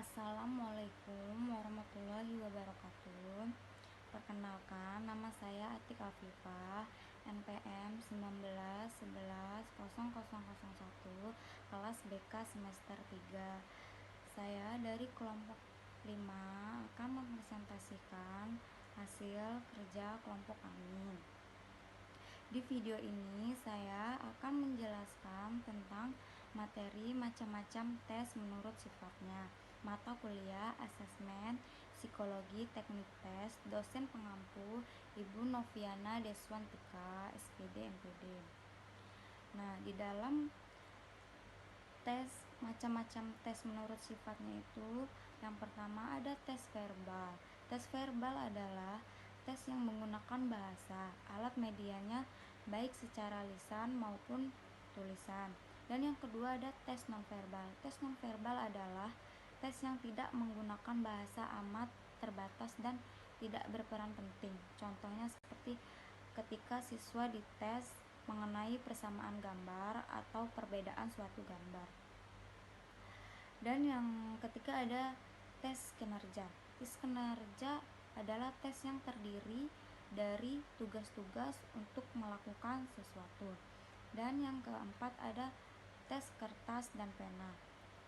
Assalamualaikum warahmatullahi wabarakatuh. Perkenalkan, nama saya Atik Afifah, NPM 1911110001, kelas BK semester 3. Saya dari kelompok 5 akan mempresentasikan hasil kerja kelompok kami. Di video ini saya akan menjelaskan tentang materi macam-macam tes menurut sifatnya, mata kuliah, asesmen, psikologi, teknik tes, dosen pengampu Ibu Noviana Deswantika, SPD MPD. Nah, di dalam tes macam-macam tes menurut sifatnya itu, yang pertama ada tes verbal. Tes verbal adalah tes yang menggunakan bahasa, alat medianya baik secara lisan maupun tulisan. Dan yang kedua ada tes nonverbal. Tes nonverbal adalah tes yang tidak menggunakan bahasa, amat terbatas dan tidak berperan penting. Contohnya seperti ketika siswa dites mengenai persamaan gambar atau perbedaan suatu gambar. Dan yang ketiga ada tes kinerja. Tes kinerja adalah tes yang terdiri dari tugas-tugas untuk melakukan sesuatu. Dan yang keempat ada tes kertas dan pena.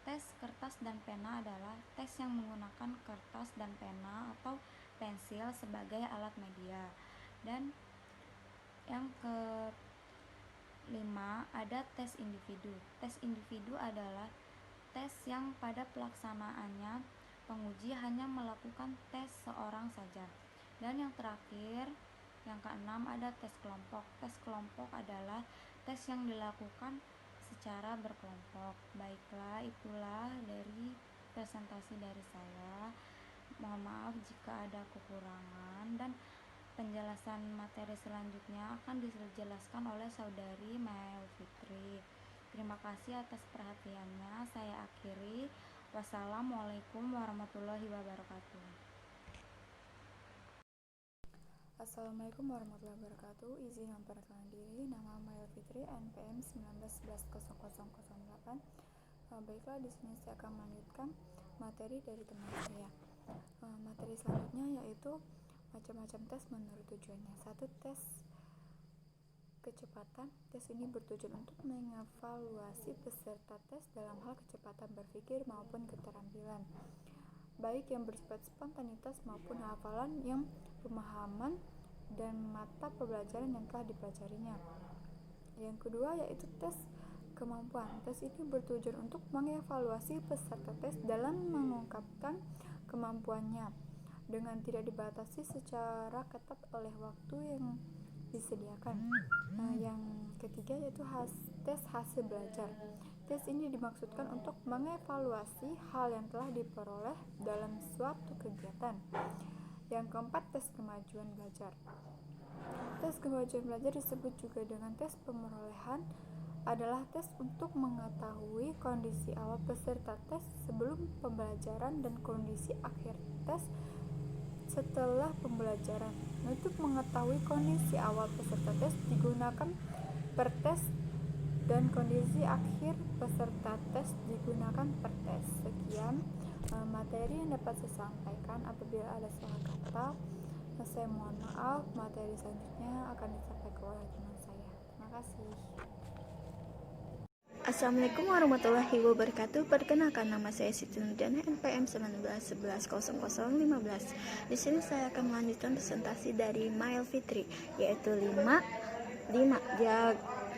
Tes kertas dan pena adalah tes yang menggunakan kertas dan pena atau pensil sebagai alat media. Dan yang kelima ada tes individu. Tes individu adalah tes yang pada pelaksanaannya penguji hanya melakukan tes seorang saja. Dan yang terakhir, yang keenam ada tes kelompok. Tes kelompok adalah tes yang dilakukan secara berkelompok. Baiklah, itulah dari presentasi dari saya. Mohon maaf jika ada kekurangan, dan penjelasan materi selanjutnya akan dijelaskan oleh saudari Mael Fitri. Terima kasih atas perhatiannya. Saya akhiri. Wassalamualaikum warahmatullahi wabarakatuh. Assalamualaikum warahmatullahi wabarakatuh. Izin memperkenalkan diri, nama Mael Fitri, NPM 19110008. Baiklah, di sini saya akan melanjutkan materi dari teman saya. Materi selanjutnya yaitu macam-macam tes menurut tujuannya. Satu, tes kecepatan. Tes ini bertujuan untuk mengevaluasi peserta tes dalam hal kecepatan berpikir maupun keterampilan, baik yang bersifat spontanitas maupun hafalan, yang pemahaman dan mata pembelajaran yang telah dipelajarinya. Yang kedua yaitu tes kemampuan. Tes ini bertujuan untuk mengevaluasi peserta tes dalam mengungkapkan kemampuannya dengan tidak dibatasi secara ketat oleh waktu yang disediakan. Yang ketiga yaitu tes hasil belajar. Tes ini dimaksudkan untuk mengevaluasi hal yang telah diperoleh dalam suatu kegiatan. Yang keempat, tes kemajuan belajar. Tes kemajuan belajar disebut juga dengan tes pemerolehan, adalah tes untuk mengetahui kondisi awal peserta tes sebelum pembelajaran dan kondisi akhir tes setelah pembelajaran. Untuk mengetahui kondisi awal peserta tes digunakan per tes dan kondisi akhir peserta tes digunakan per tes. Sekian materi yang dapat saya sampaikan. Apabila ada salah kata, saya mohon maaf. Materi selanjutnya akan disampaikan oleh teman saya. Terima kasih. Assalamualaikum warahmatullahi wabarakatuh. Perkenalkan, nama saya Siti Nurjana, NPM 19110015. Di sini saya akan melanjutkan presentasi dari Mael Fitri, yaitu 5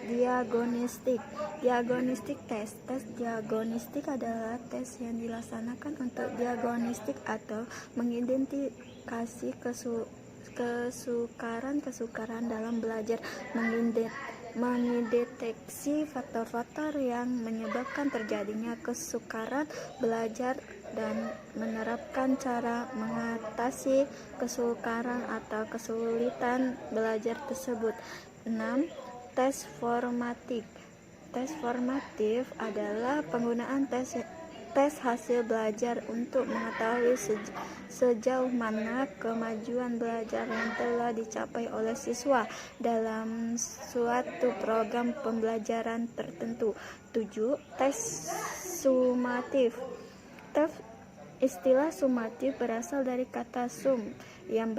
diagnostik. Diagnostik tes. Tes diagnostik adalah tes yang dilaksanakan untuk diagnostik atau mengidentifikasi kesukaran dalam belajar, mendeteksi faktor-faktor yang menyebabkan terjadinya kesukaran belajar dan menerapkan cara mengatasi kesukaran atau kesulitan belajar tersebut. 6. Tes formatif. Tes formatif adalah penggunaan tes hasil belajar untuk mengetahui sejauh mana kemajuan belajar yang telah dicapai oleh siswa dalam suatu program pembelajaran tertentu. 7. Tes sumatif. Istilah sumatif berasal dari kata sum yang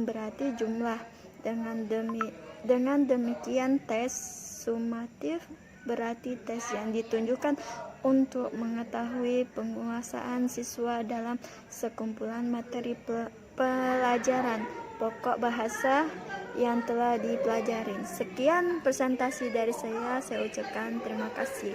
berarti jumlah. Dengan demikian tes sumatif berarti tes yang ditunjukkan untuk mengetahui penguasaan siswa dalam sekumpulan materi pelajaran pokok bahasa yang telah dipelajari. Sekian presentasi dari saya ucapkan terima kasih.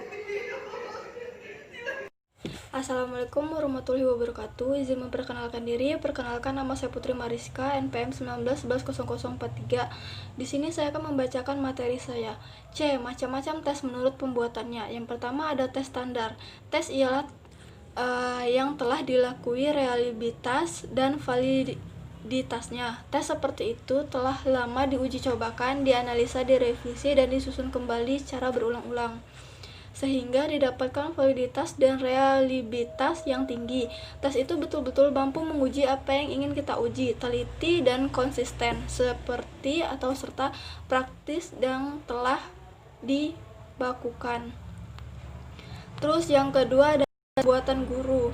Assalamualaikum warahmatullahi wabarakatuh. Izin memperkenalkan diri. Perkenalkan, nama saya Putri Mariska, NPM 19110043. Di sini saya akan membacakan materi saya. C. Macam-macam tes menurut pembuatannya. Yang pertama ada tes standar. Tes ialah yang telah dilakui reliabilitas dan validitasnya. Tes seperti itu telah lama diuji cobakan, dianalisa, direvisi, dan disusun kembali secara berulang-ulang, sehingga didapatkan validitas dan reliabilitas yang tinggi. Tes itu betul-betul mampu menguji apa yang ingin kita uji, teliti dan konsisten, seperti atau serta praktis yang telah dibakukan. Terus yang kedua ada buatan guru.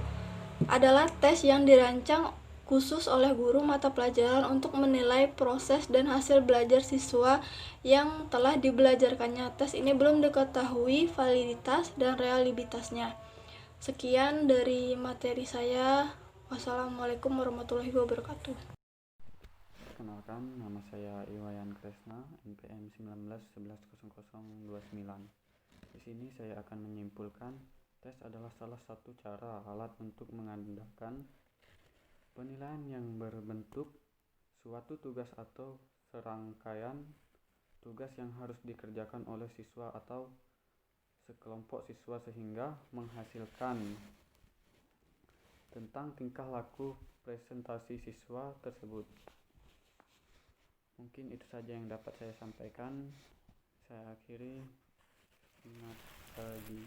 Adalah tes yang dirancang khusus oleh guru mata pelajaran untuk menilai proses dan hasil belajar siswa yang telah dibelajarkannya. Tes ini belum diketahui validitas dan reliabilitasnya. Sekian dari materi saya. Wassalamualaikum warahmatullahi wabarakatuh. Perkenalkan, nama saya Iwayan Kresna, NPM 19110029. Di sini saya akan menyimpulkan tes adalah salah satu cara alat untuk mengandalkan penilaian yang berbentuk suatu tugas atau serangkaian tugas yang harus dikerjakan oleh siswa atau sekelompok siswa sehingga menghasilkan tentang tingkah laku presentasi siswa tersebut. Mungkin itu saja yang dapat saya sampaikan. Saya akhiri. Selamat pagi.